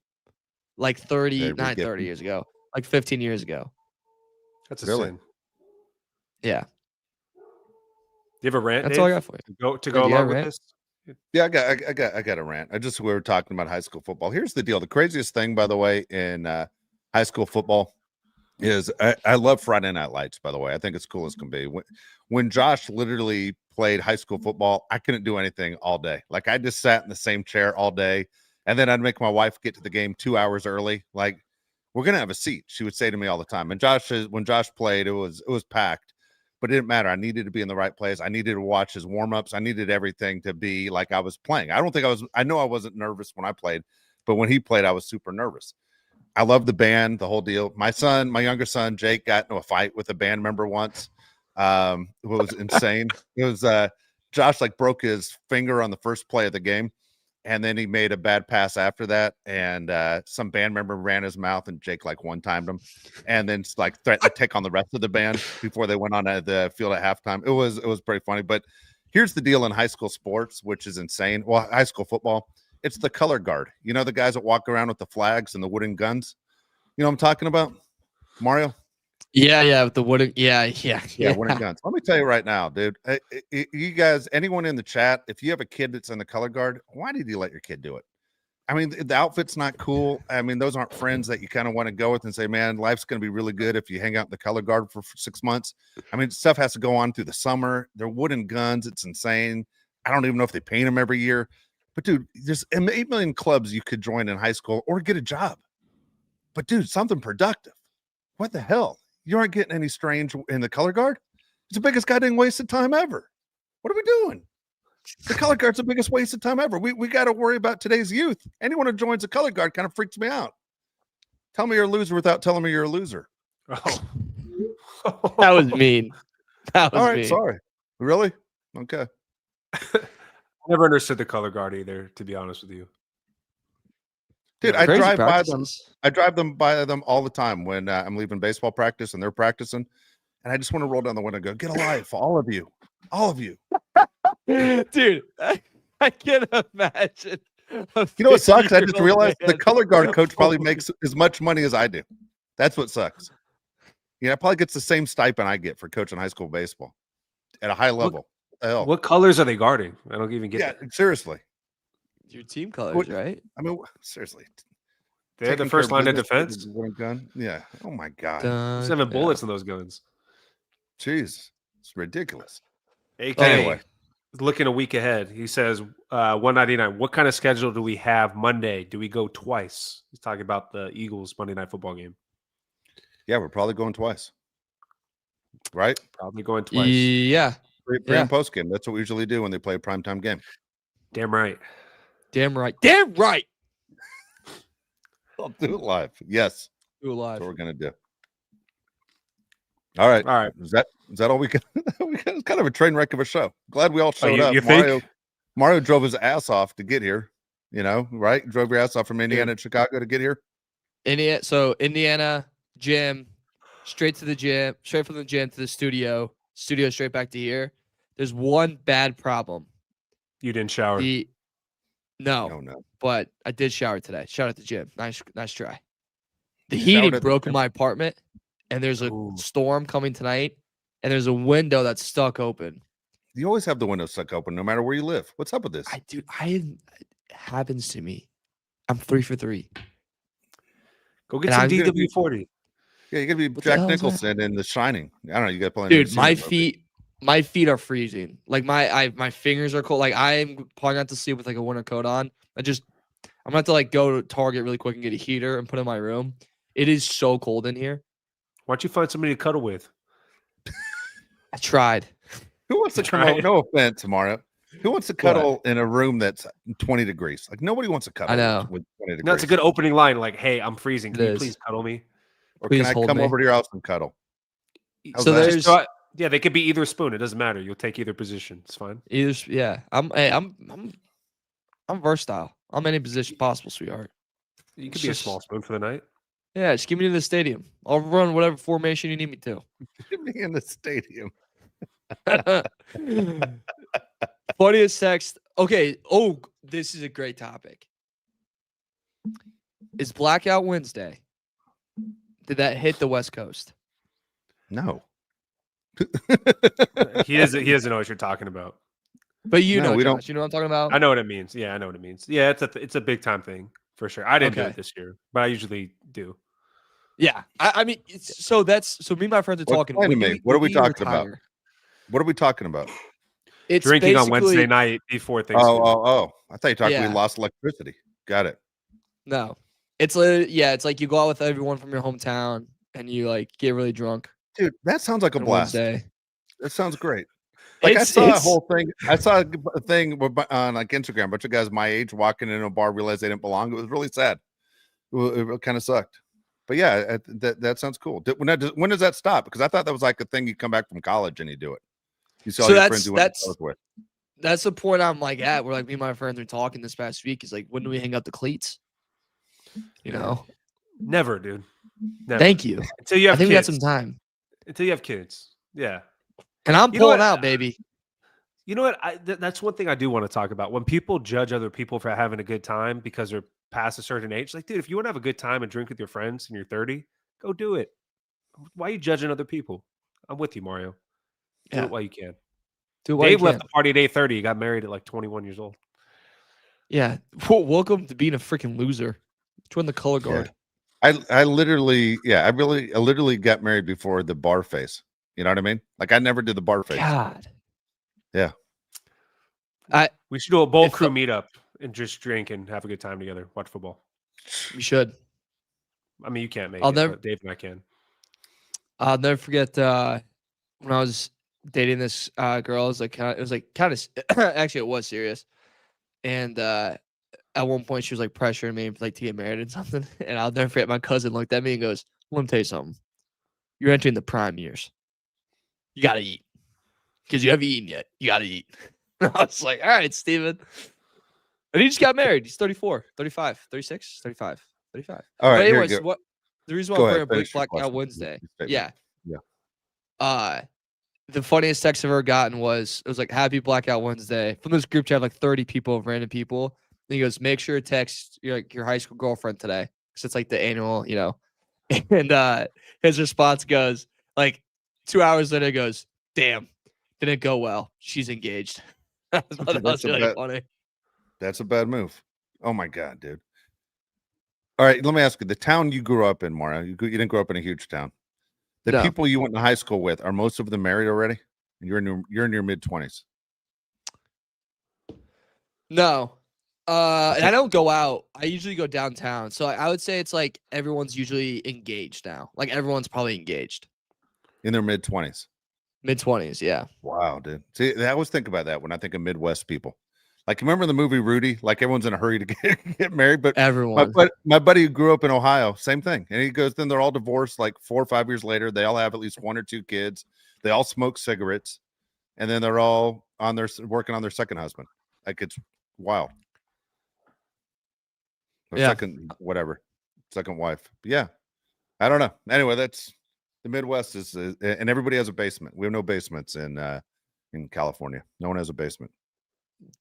like 30 years ago, like 15 years ago. That's a sin. Yeah. Do you have a rant? That's Dave, all I got for you. To go along with this. Yeah, I got a rant. We were talking about high school football. Here's the deal. The craziest thing, by the way, in high school football is I love Friday Night Lights, by the way. I think it's cool as can be. When Josh literally played high school football, I couldn't do anything all day. Like I just sat in the same chair all day. And then I'd make my wife get to the game 2 hours early. Like we're gonna have a seat. She would say to me all the time. And when Josh played, it was packed, but it didn't matter. I needed to be in the right place. I needed to watch his warm-ups. I needed everything to be like I was playing. I know I wasn't nervous when I played, but when he played, I was super nervous. I love the band, the whole deal. My younger son, Jake, got into a fight with a band member once. It was insane. It was Josh like broke his finger on the first play of the game, and then he made a bad pass after that, and some band member ran his mouth, and Jake like one-timed him, and then like threatened to take on the rest of the band before they went on the field at halftime. It was pretty funny. But here's the deal in high school sports, which is insane. Well, high school football, it's the color guard. You know, the guys that walk around with the flags and the wooden guns. You know what I'm talking about, Mario? Yeah, with the wooden, yeah, wooden guns. Let me tell you right now, dude. You guys, anyone in the chat, if you have a kid that's in the color guard, why did you let your kid do it? I mean, the outfit's not cool. I mean, those aren't friends that you kind of want to go with and say, man, life's going to be really good if you hang out in the color guard for 6 months. I mean, stuff has to go on through the summer. They're wooden guns. It's insane. I don't even know if they paint them every year. But, dude, there's 8 million clubs you could join in high school or get a job. But, dude, something productive. What the hell? You aren't getting any strange in the color guard. It's the biggest goddamn waste of time ever. What are we doing? The color guard's the biggest waste of time ever. We got to worry about today's youth. Anyone who joins a color guard kind of freaks me out. Tell me you're a loser without telling me you're a loser. Oh. That was mean. That was all right. mean. Sorry. Really? Okay. Never understood the color guard either, to be honest with you. Dude, Yeah, I Crazy drive by them. practices. I drive by them all the time when I'm leaving baseball practice and they're practicing. And I just want to roll down the window and go, get a life, all of you. All of you. Dude, I can't imagine. You know what sucks? I just 50-year-old realized the man. color guard coach probably makes as much money as I do. That's what sucks. Yeah, probably gets the same stipend I get for coaching high school baseball at a high level. Hell. What colors are they guarding? I don't even get Yeah, that. seriously. Your team colors, What- right? I mean, seriously. They're the Taking first care line of business with defense. a wooden gun. Yeah. Oh my God. There's 7 bullets in those guns. Jeez. It's ridiculous. AK, Anyway. looking a week ahead. He says 199. What kind of schedule do we have Monday? Do we go twice? He's talking about the Eagles Monday Night Football game. Yeah, we're probably going twice. Right? Probably going twice. Yeah, Pre Yeah. and post game. That's what we usually do when they play a primetime game. Damn right. damn right. Damn right. I'll do it live. Yes. Do it live. That's what we're gonna do. All right. All right. Is that all we got? It's kind of a train wreck of a show. Glad we all showed you- up. you think? Mario drove his ass off to get here. You know, right? Drove your ass off from Indiana and Chicago to get here. Indiana gym, straight to the gym, straight from the gym to the studio straight back to here. There's one bad problem. You didn't shower. No. But I did shower today. Shout out to Jim. Nice try. The You showered heating at the broke in gym? my apartment, and there's a Ooh. storm coming tonight, and there's a window that's stuck open. You always have the windows stuck open, no matter where you live. What's up with this? It happens to me. I'm 3 for 3. Go get And some I'm gonna DW40. Yeah, you gotta be What the Jack hell is that? Nicholson in The Shining. I don't know. You got plenty. Dude, my feet are freezing. Like my fingers are cold. Like I'm probably not to sleep with like a winter coat on. I'm gonna have to like go to Target really quick and get a heater and put it in my room. It is so cold in here. Why don't you find somebody to cuddle with? I tried. Who wants to come Try out? it. No offense, Mario. Who wants to cuddle in a room that's 20 degrees? Like nobody wants to cuddle. I know. With 20 degrees. No, it's a good opening line. Like, hey, I'm freezing. Can It you is. please cuddle me? Or Please can I hold come me. over to your house and cuddle? How's So that? there's Yeah, they could be either spoon. It doesn't matter. You'll take either position. It's fine. yeah. I'm versatile. I'm any position possible, sweetheart. You could be a Just- small spoon for the night. Yeah, just give me to the stadium. I'll run whatever formation you need me to. me in the stadium. Funniest text. Okay. Oh, this is a great topic. Is Blackout Wednesday? Did that hit the West Coast? No. He doesn't know what you're talking about. But you No, know, we Josh, don't- you know what I'm talking about? I know what it means. Yeah, I know what it means. Yeah, it's a big time thing for sure. I didn't do Okay. it this year, but I usually do. Yeah. I mean, so me and my friends are Well, talking. explain to when me. What are we you talking about? retire, What are we talking about? It's Drinking on Wednesday basically- night before Thanksgiving. Oh. I thought you talked Yeah. we lost electricity. Got it. No. It's like you go out with everyone from your hometown and you like get really drunk Dude, that sounds like a on blast. Wednesday. That sounds great. Like I saw a whole thing. I saw a thing on like Instagram, a bunch of guys my age walking in a bar, realized they didn't belong. It was really sad. It kind of sucked. But yeah, that sounds cool. When does that stop? Because I thought that was like a thing you come back from college and you do it. You see all your friends you went to college with. That's the point I'm like at. Where like me and my friends were talking this past week. Is like, when do we hang up the cleats? You know, never, dude. Never. Thank you. Until you have I think kids. we got some time. Until you have kids. Yeah. And I'm pulling out, baby. You know what? That's one thing I do want to talk about. When people judge other people for having a good time because they're past a certain age, like, dude, if you want to have a good time and drink with your friends and you're 30, go do it. Why are you judging other people? I'm with you, Mario. Do it while you can. Dave left the party at 8:30. He got married at like 21 years old. Yeah. Welcome to being a freaking loser. Join the color guard. I literally got married before the bar phase. You know what I mean? Like I never did the bar phase. God. Yeah. We should do a bowl crew meetup and just drink and have a good time together. Watch football. We should. I mean, you can't make it, but Dave and I can. I'll never forget when I was dating this girl. It was like kind of actually it was serious, and at one point she was like pressuring me like to get married and something. And I'll never forget, my cousin looked at me and goes, "Let me tell you something. You're entering the prime years. You gotta eat because you haven't eaten yet. You gotta eat." And I was like, "All right, Steven." And he just got married. He's 34, 35, 36, 35, 35. All right. But anyways, the reason why I'm bringing Blackout Wednesday. Yeah. The funniest text I've ever gotten was, it was like, "Happy Blackout Wednesday," from this group chat, like 30 people of random people. And he goes, "Make sure to text your high school girlfriend today." Because it's like the annual, you know. And his response goes, like 2 hours later, goes, "Damn, didn't go well. She's engaged." That was really funny. That's a bad move. Oh my God, dude. All right, let me ask you: the town you grew up in, Mario, you didn't grow up in a huge town. The people you went to high school with, are most of them married already? And you're in your mid-20s. No, and I don't go out. I usually go downtown. So I would say it's like everyone's usually engaged now. Like everyone's probably engaged in their mid-20s. Mid-20s, yeah. Wow, dude. See, I always think about that when I think of Midwest people. Like, remember the movie Rudy? Like, everyone's in a hurry to get married, but everyone. My buddy who grew up in Ohio, same thing. And he goes, then they're all divorced like 4 or 5 years later. They all have at least 1 or 2 kids. They all smoke cigarettes, and then they're all working on their second husband. Like, it's wild. Or second wife. But yeah, I don't know. Anyway, that's the Midwest is, and everybody has a basement. We have no basements in California. No one has a basement.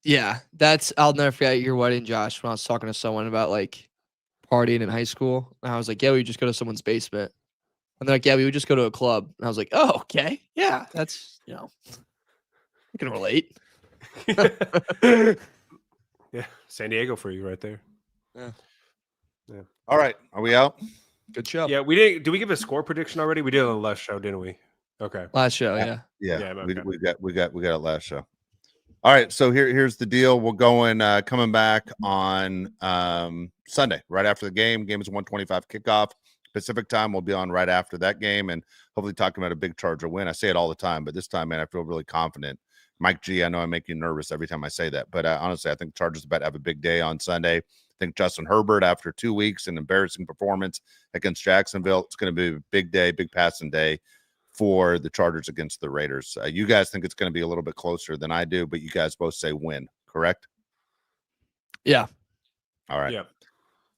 Yeah, I'll never forget your wedding, Josh, when I was talking to someone about like partying in high school. And I was like, "Yeah, we just go to someone's basement." And they're like, "Yeah, we would just go to a club." And I was like, "Oh, okay. Yeah, that's, I can relate." Yeah, San Diego for you right there. Yeah. All right, are we out? Good show. Yeah, we didn't. Did we give a score prediction already? We did on the last show, didn't we? Okay. Last show, yeah. Okay. We got it last show. All right, so here's the deal. We're coming back on Sunday, right after the game. Game is 1:25 kickoff Pacific time. We'll be on right after that game and hopefully talking about a big Charger win. I say it all the time, but this time, man, I feel really confident. Mike G, I know I make you nervous every time I say that, but honestly, I think Chargers about to have a big day on Sunday. I think Justin Herbert, after 2 weeks, an embarrassing performance against Jacksonville, it's going to be a big day, big passing day for the Chargers against the Raiders. You guys think it's going to be a little bit closer than I do, but you guys both say win, correct? Yeah. All right. Yeah.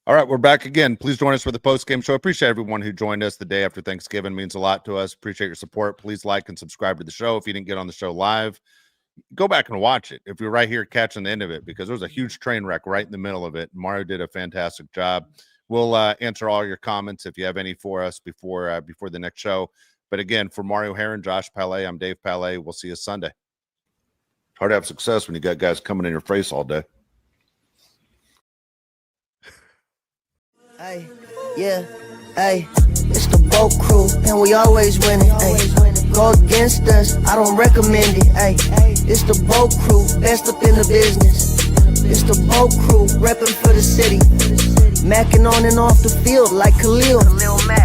All right, we're back again. Please join us for the post-game show. Appreciate everyone who joined us the day after Thanksgiving. It means a lot to us. Appreciate your support. Please like and subscribe to the show. If you didn't get on the show live, go back and watch it if you're right here catching the end of it, because there was a huge train wreck right in the middle of it. Mario did a fantastic job. We'll answer all your comments if you have any for us before the next show. But again, for Mario Heron, Josh Palais, I'm Dave Palais. We'll see you Sunday. Hard to have success when you got guys coming in your face all day. Hey, yeah, hey, it's the boat crew, and we always winning. Hey, go against us, I don't recommend it. Hey, it's the boat crew, best up in the business. It's the boat crew, repping for the city. Macking on and off the field like Khalil.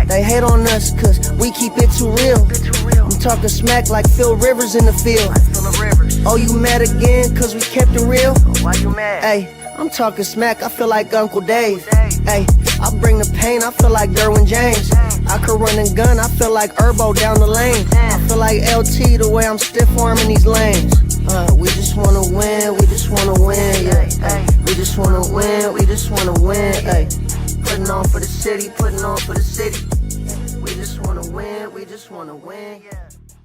They hate on us cause we keep it too real. I'm talking smack like Phil Rivers in the field. Oh, you mad again cause we kept it real? Why you mad? Hey, I'm talking smack, I feel like Uncle Dave. Hey, I bring the pain, I feel like Derwin James. I could run and gun, I feel like Herbo down the lane. I feel like LT the way I'm stiff arming these lanes. We just wanna win, we just wanna win, yeah. We just wanna win, we just wanna win, ay. Putting on for the city, putting on for the city. We just wanna win, we just wanna win, yeah.